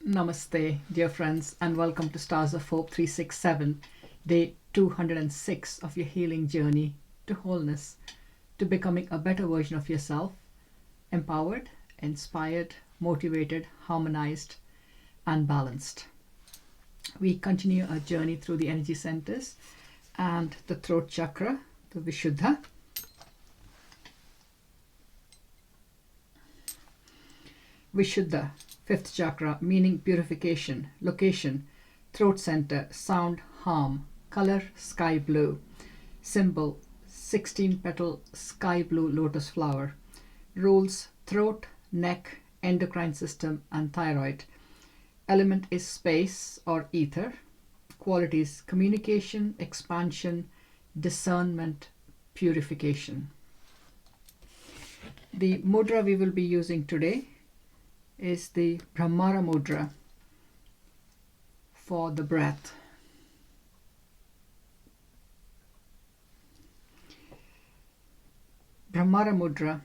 Namaste, dear friends, and welcome to Stars of Hope 367, day 206 of your healing journey to wholeness, to becoming a better version of yourself, empowered, inspired, motivated, harmonized, and balanced. We continue our journey through the energy centers and the throat chakra, the Vishuddha. Vishuddha, fifth chakra, meaning purification, location, throat center, sound, harm, color, sky blue, symbol, 16 petal sky blue lotus flower, rules, throat, neck, endocrine system, and thyroid. Element is space or ether. Qualities, communication, expansion, discernment, purification. The mudra we will be using today is the Brahmara mudra for the breath. Brahmara mudra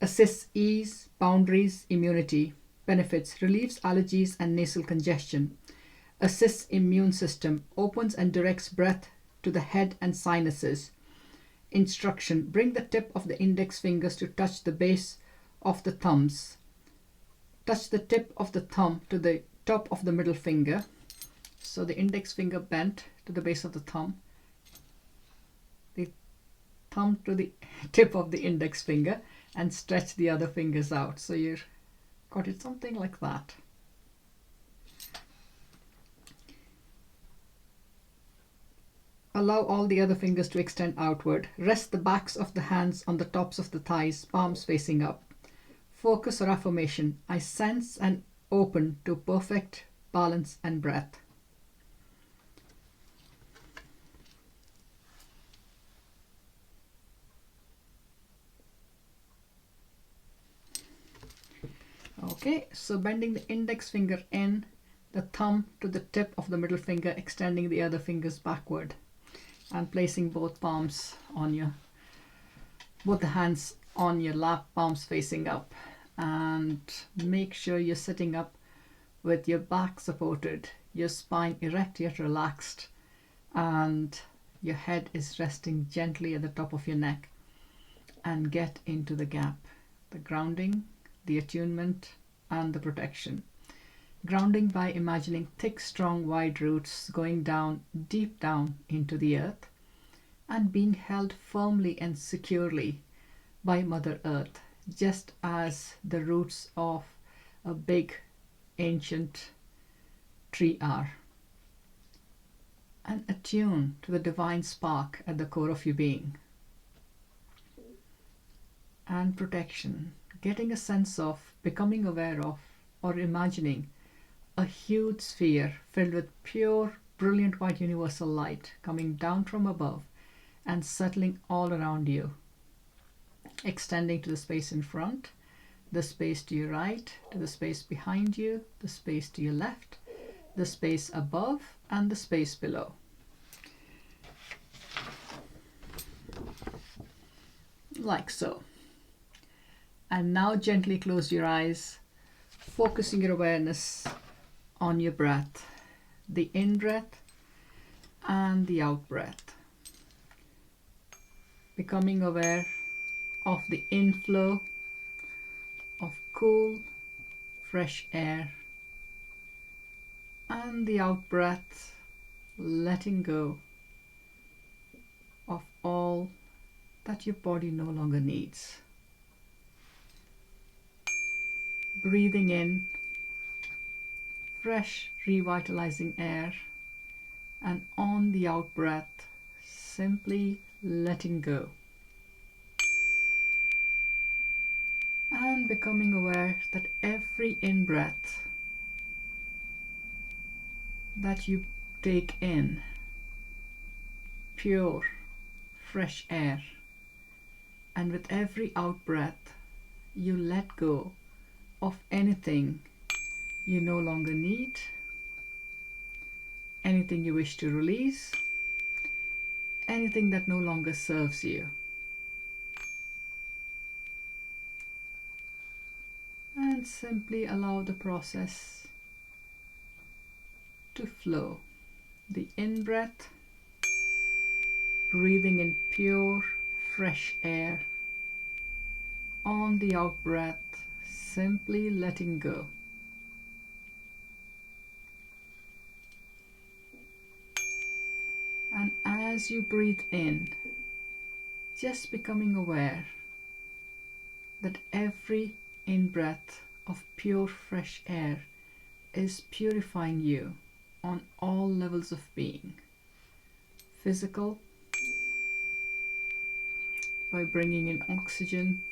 assists ease, boundaries, immunity, benefits, relieves allergies and nasal congestion, assists immune system, opens and directs breath to the head and sinuses. Instruction: bring the tip of the index fingers to touch the base of the thumbs. Touch the tip of the thumb to the top of the middle finger. So the index finger bent to the base of the thumb to the tip of the index finger, and stretch the other fingers out. So you've got it something like that. Allow all the other fingers to extend outward. Rest the backs of the hands on the tops of the thighs, palms facing up. Focus or affirmation: I sense and open to perfect balance and breath. Okay, so bending the index finger in, the thumb to the tip of the middle finger, extending the other fingers backward, and placing both the hands on your lap, palms facing up. And make sure you're sitting up with your back supported, your spine erect yet relaxed, and your head is resting gently at the top of your neck. And get into the gap, the grounding, the attunement, and the protection. Grounding by imagining thick, strong, wide roots going down, deep down into the earth, and being held firmly and securely by Mother Earth, just as the roots of a big ancient tree are. And attune to the divine spark at the core of your being. And protection, getting a sense of, becoming aware of, or imagining a huge sphere filled with pure, brilliant white universal light coming down from above and settling all around you, extending to the space in front, the space to your right, to the space behind you, the space to your left, the space above, and the space below. Like so. And now gently close your eyes, focusing your awareness on your breath, the in-breath and the out-breath. Becoming aware of the inflow of cool, fresh air, and the out-breath, letting go of all that your body no longer needs. Breathing in fresh, revitalizing air, and on the out-breath, simply letting go. And becoming aware that every in-breath that you take in, pure, fresh air, and with every out-breath, you let go of anything you no longer need, anything you wish to release, anything that no longer serves you. And simply allow the process to flow. The in-breath, breathing in pure, fresh air. On the out-breath, simply letting go. And as you breathe in, just becoming aware that every in-breath of pure, fresh air is purifying you on all levels of being. Physical, by bringing in oxygen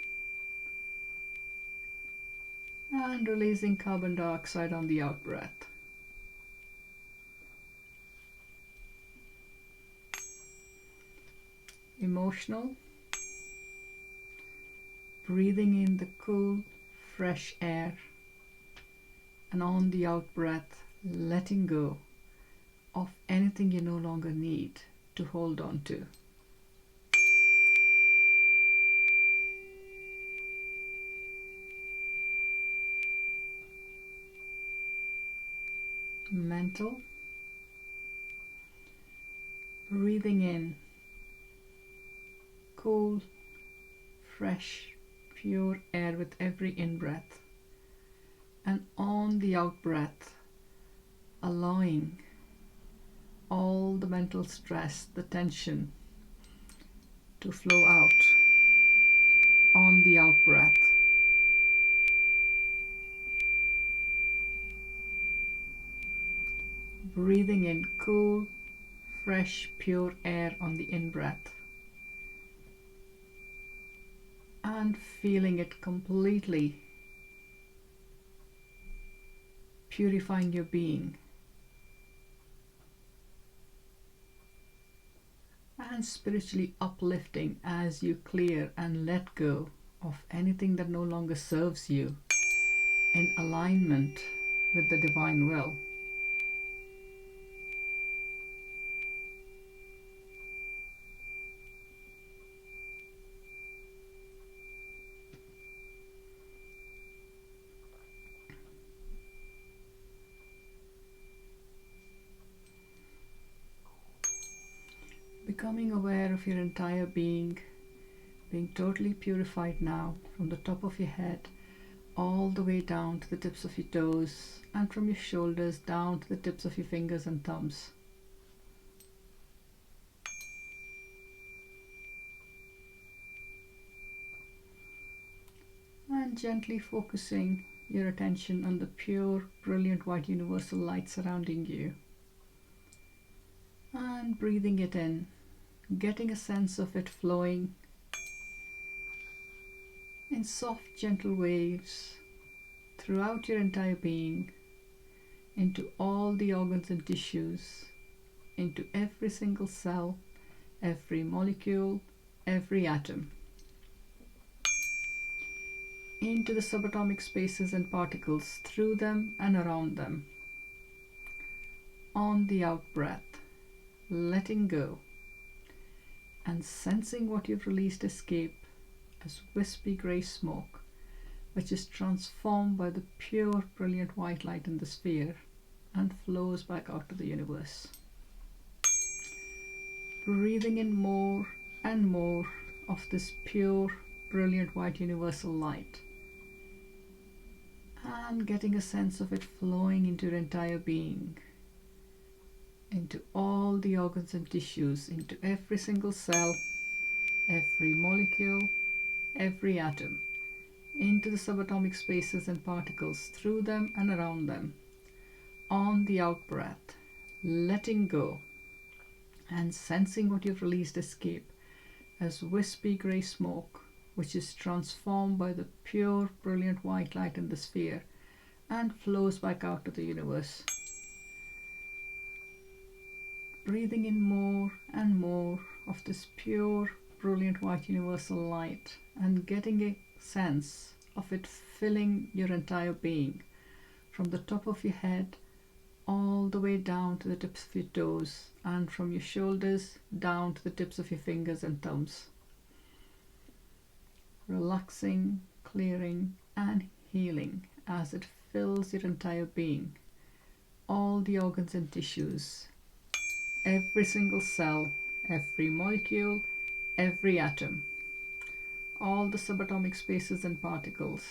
and releasing carbon dioxide on the out-breath. Emotional, breathing in the cool, fresh air, and on the out-breath, letting go of anything you no longer need to hold on to. Mental, breathing in cool, fresh, pure air with every in-breath, and on the out-breath, allowing all the mental stress, the tension to flow out on the out-breath. Breathing in cool, fresh, pure air on the in-breath, and feeling it completely purifying your being, and spiritually uplifting as you clear and let go of anything that no longer serves you, in alignment with the divine will. Becoming aware of your entire being totally purified now, from the top of your head all the way down to the tips of your toes, and from your shoulders down to the tips of your fingers and thumbs. And gently focusing your attention on the pure, brilliant white universal light surrounding you. And breathing it in, getting a sense of it flowing in soft, gentle waves throughout your entire being, into all the organs and tissues, into every single cell, every molecule, every atom, into the subatomic spaces and particles, through them and around them. On the out-breath, letting go and sensing what you've released escape as wispy grey smoke, which is transformed by the pure, brilliant white light in the sphere and flows back out to the universe. Breathing in more and more of this pure, brilliant white universal light, and getting a sense of it flowing into your entire being, into all the organs and tissues, into every single cell, every molecule, every atom, into the subatomic spaces and particles, through them and around them. On the out-breath, letting go and sensing what you've released escape as wispy grey smoke, which is transformed by the pure, brilliant white light in the sphere and flows back out to the universe. Breathing in more and more of this pure, brilliant white universal light, and getting a sense of it filling your entire being, from the top of your head all the way down to the tips of your toes, and from your shoulders down to the tips of your fingers and thumbs. Relaxing, clearing and healing as it fills your entire being all the organs and tissues, every single cell, every molecule, every atom, all the subatomic spaces and particles.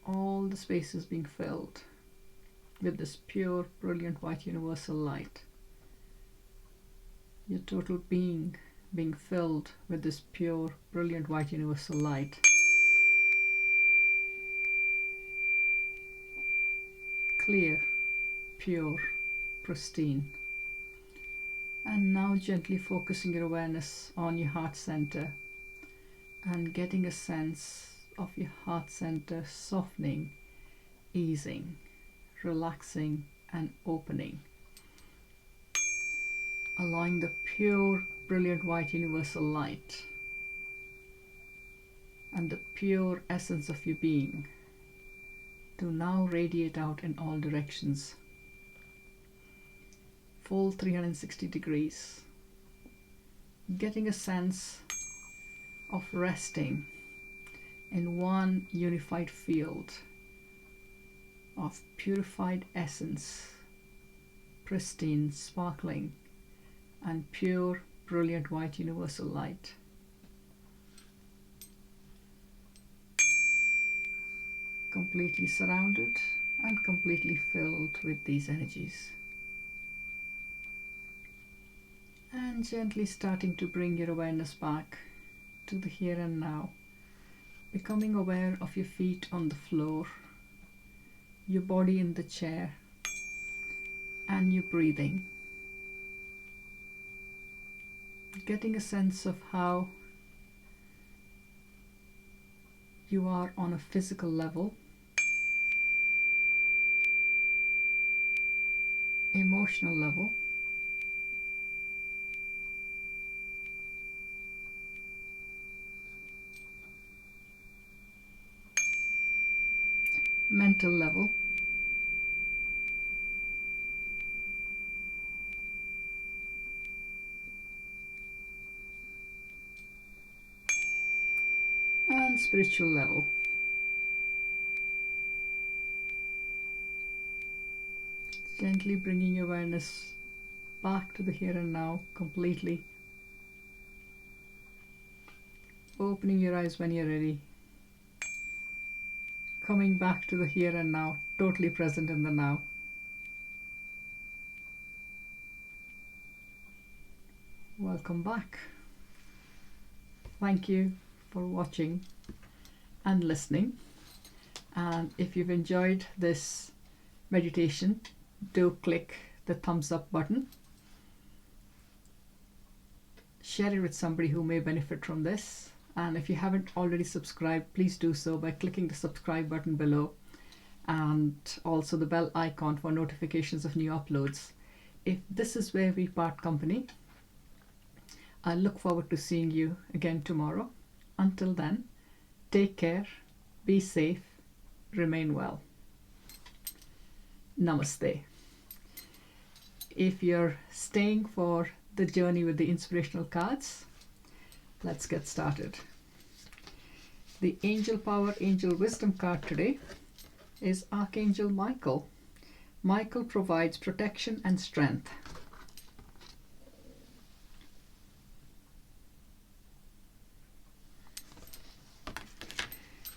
All the spaces being filled with this pure, brilliant white universal light. Your total being filled with this pure, brilliant white universal light. Clear, pure, pristine. And now gently focusing your awareness on your heart center and getting a sense of your heart center softening, easing, relaxing and opening, allowing the pure, brilliant white universal light and the pure essence of your being to now radiate out in all directions, full 360 degrees, getting a sense of resting in one unified field of purified essence, pristine, sparkling, and pure, brilliant white universal light. Completely surrounded and completely filled with these energies. And gently starting to bring your awareness back to the here and now, becoming aware of your feet on the floor, your body in the chair, and your breathing. Getting a sense of how you are on a physical level, emotional level, mental level, and spiritual level. Gently bringing your awareness back to the here and now completely. Opening your eyes when you're ready. Coming back to the here and now, totally present in the now. Welcome back. Thank you for watching and listening. And if you've enjoyed this meditation, do click the thumbs up button. Share it with somebody who may benefit from this. And if you haven't already subscribed, please do so by clicking the subscribe button below and also the bell icon for notifications of new uploads. If this is where we part company, I look forward to seeing you again tomorrow. Until then, take care, be safe, remain well. Namaste. If you're staying for the journey with the inspirational cards, let's get started. The Angel Power, Angel Wisdom card today is Archangel Michael. Michael provides protection and strength.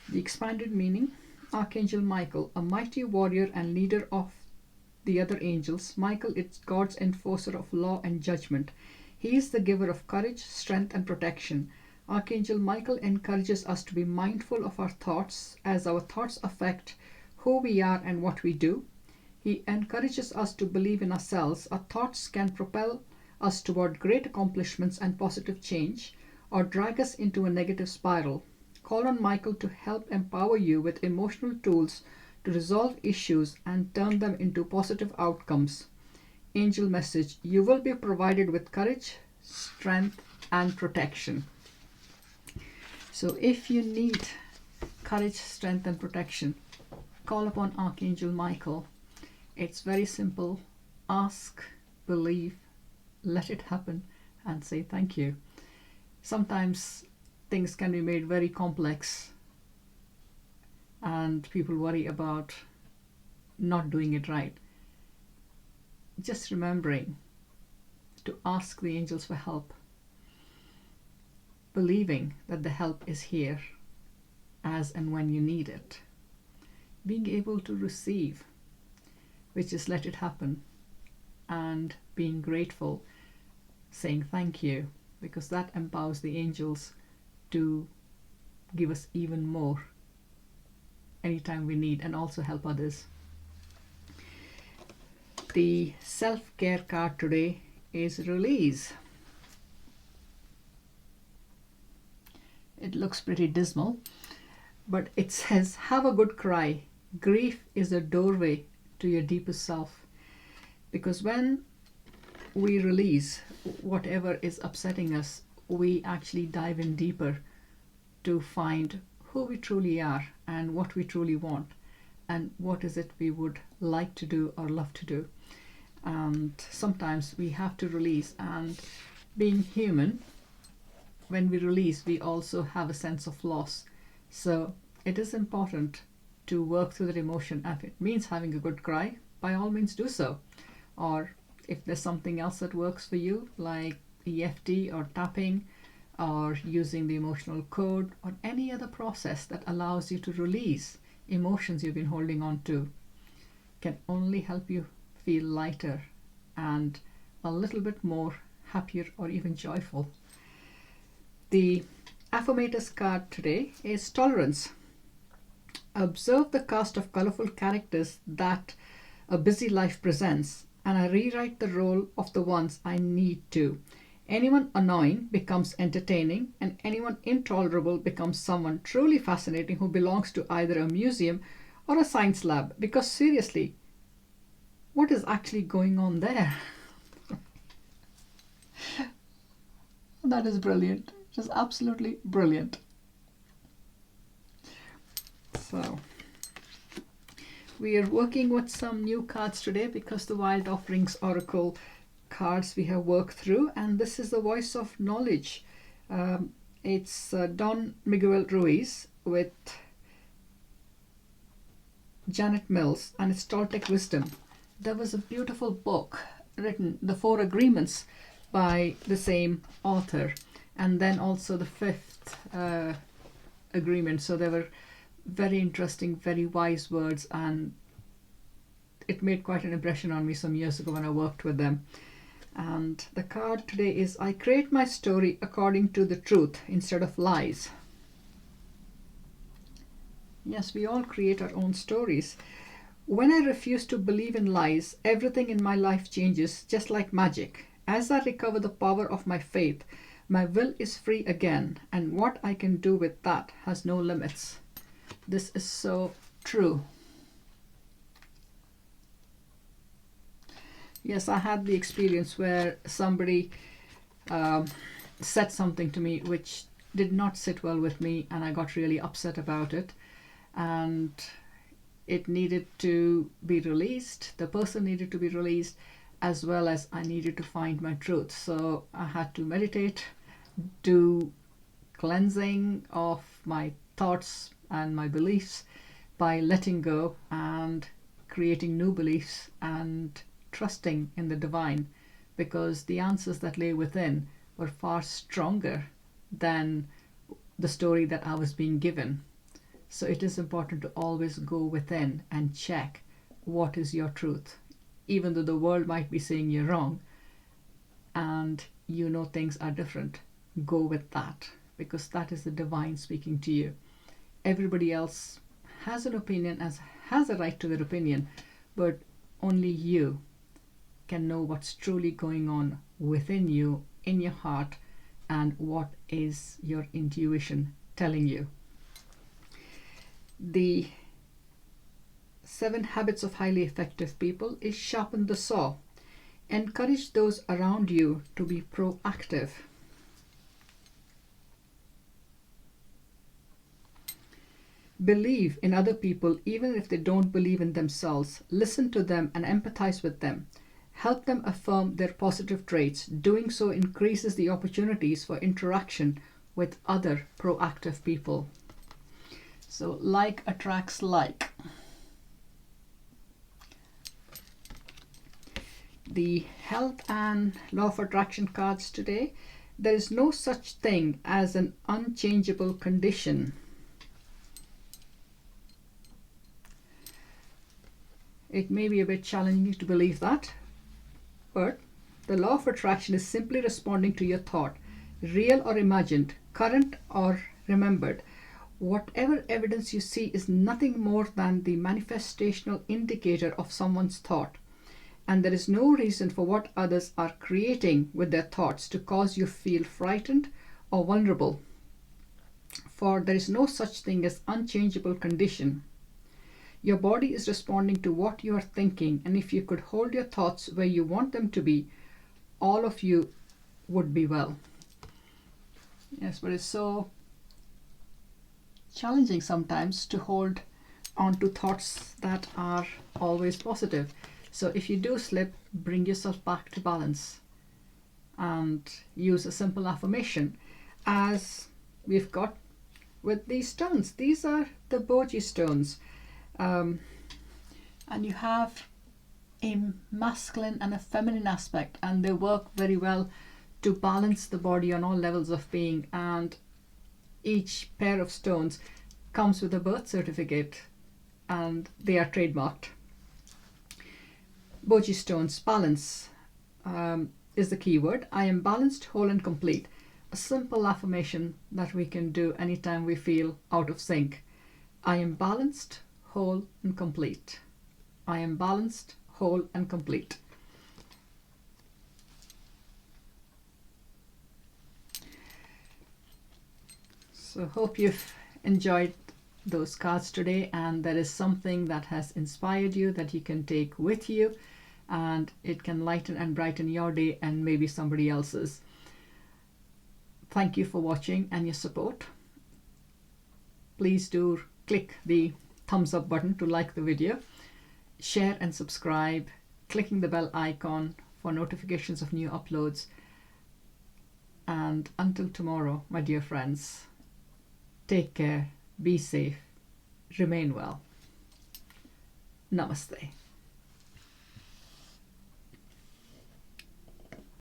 The expanded meaning: Archangel Michael, a mighty warrior and leader of the other angels. Michael is God's enforcer of law and judgment. He is the giver of courage, strength, and protection. Archangel Michael encourages us to be mindful of our thoughts, as our thoughts affect who we are and what we do. He encourages us to believe in ourselves. Our thoughts can propel us toward great accomplishments and positive change, or drag us into a negative spiral. Call on Michael to help empower you with emotional tools to resolve issues and turn them into positive outcomes. Angel message: you will be provided with courage, strength, and protection. So if you need courage, strength, and protection, call upon Archangel Michael. It's very simple. Ask, believe, let it happen, and say thank you. Sometimes things can be made very complex and people worry about not doing it right. Just remembering to ask the angels for help, believing that the help is here as and when you need it, being able to receive, which is let it happen, and being grateful, saying thank you, because that empowers the angels to give us even more anytime we need, and also help others. The self-care card today is Release. It looks pretty dismal, but it says, have a good cry. Grief is a doorway to your deepest self. Because when we release whatever is upsetting us, we actually dive in deeper to find who we truly are and what we truly want and what is it we would like to do or love to do. And sometimes we have to release, and being human, when we release, we also have a sense of loss. So it is important to work through that emotion. If it means having a good cry, by all means do so. Or if there's something else that works for you, like EFT or tapping, or using the emotional code, or any other process that allows you to release emotions you've been holding on to, can only help you feel lighter and a little bit more happier or even joyful. The affirmators card today is Tolerance. Observe the cast of colorful characters that a busy life presents, and I rewrite the role of the ones I need to. Anyone annoying becomes entertaining, and anyone intolerable becomes someone truly fascinating who belongs to either a museum or a science lab. Because seriously, what is actually going on there? That is brilliant. Just absolutely brilliant. So we are working with some new cards today because the Wild Offerings Oracle cards we have worked through, and this is the Voice of Knowledge. It's Don Miguel Ruiz with Janet Mills, and it's Toltec Wisdom. There was a beautiful book written, The Four Agreements, by the same author, and then also the fifth agreement. So they were very interesting, very wise words, and it made quite an impression on me some years ago when I worked with them. And the card today is, I create my story according to the truth instead of lies. Yes, we all create our own stories. When I refuse to believe in lies, everything in my life changes just like magic. As I recover the power of my faith, my will is free again, and what I can do with that has no limits. This is so true. Yes, I had the experience where somebody said something to me which did not sit well with me, and I got really upset about it, and it needed to be released. The person needed to be released, as well as I needed to find my truth. So I had to meditate, do cleansing of my thoughts and my beliefs by letting go and creating new beliefs and trusting in the divine, because the answers that lay within were far stronger than the story that I was being given. So it is important to always go within and check what is your truth. Even though the world might be saying you're wrong and you know things are different, go with that, because that is the divine speaking to you. Everybody else has an opinion, has a right to their opinion, but only you can know what's truly going on within you, in your heart, and what is your intuition telling you. The 7 Habits of Highly Effective People is Sharpen the Saw. Encourage those around you to be proactive. Believe in other people even if they don't believe in themselves. Listen to them and empathize with them. Help them affirm their positive traits. Doing so increases the opportunities for interaction with other proactive people. So like attracts like. The health and law of attraction cards today. There is no such thing as an unchangeable condition. It may be a bit challenging to believe that, but the law of attraction is simply responding to your thought, real or imagined, current or remembered. Whatever evidence you see is nothing more than the manifestational indicator of someone's thought. And there is no reason for what others are creating with their thoughts to cause you feel frightened or vulnerable. For there is no such thing as unchangeable condition. Your body is responding to what you are thinking, and if you could hold your thoughts where you want them to be, all of you would be well. Yes, but it's so challenging sometimes to hold on to thoughts that are always positive. So if you do slip, bring yourself back to balance and use a simple affirmation, as we've got with these stones. These are the Boji stones. And you have a masculine and a feminine aspect, and they work very well to balance the body on all levels of being. And each pair of stones comes with a birth certificate, and they are trademarked. Boji stones, balance is the key word. I am balanced, whole and complete. A simple affirmation that we can do anytime we feel out of sync. I am balanced, whole and complete. I am balanced, whole and complete. So hope you've enjoyed those cards today, and there is something that has inspired you that you can take with you, and it can lighten and brighten your day and maybe somebody else's. Thank you for watching and your support. Please do click the thumbs up button to like the video, share and subscribe, clicking the bell icon for notifications of new uploads. And until tomorrow, my dear friends, take care, be safe, remain well. Namaste.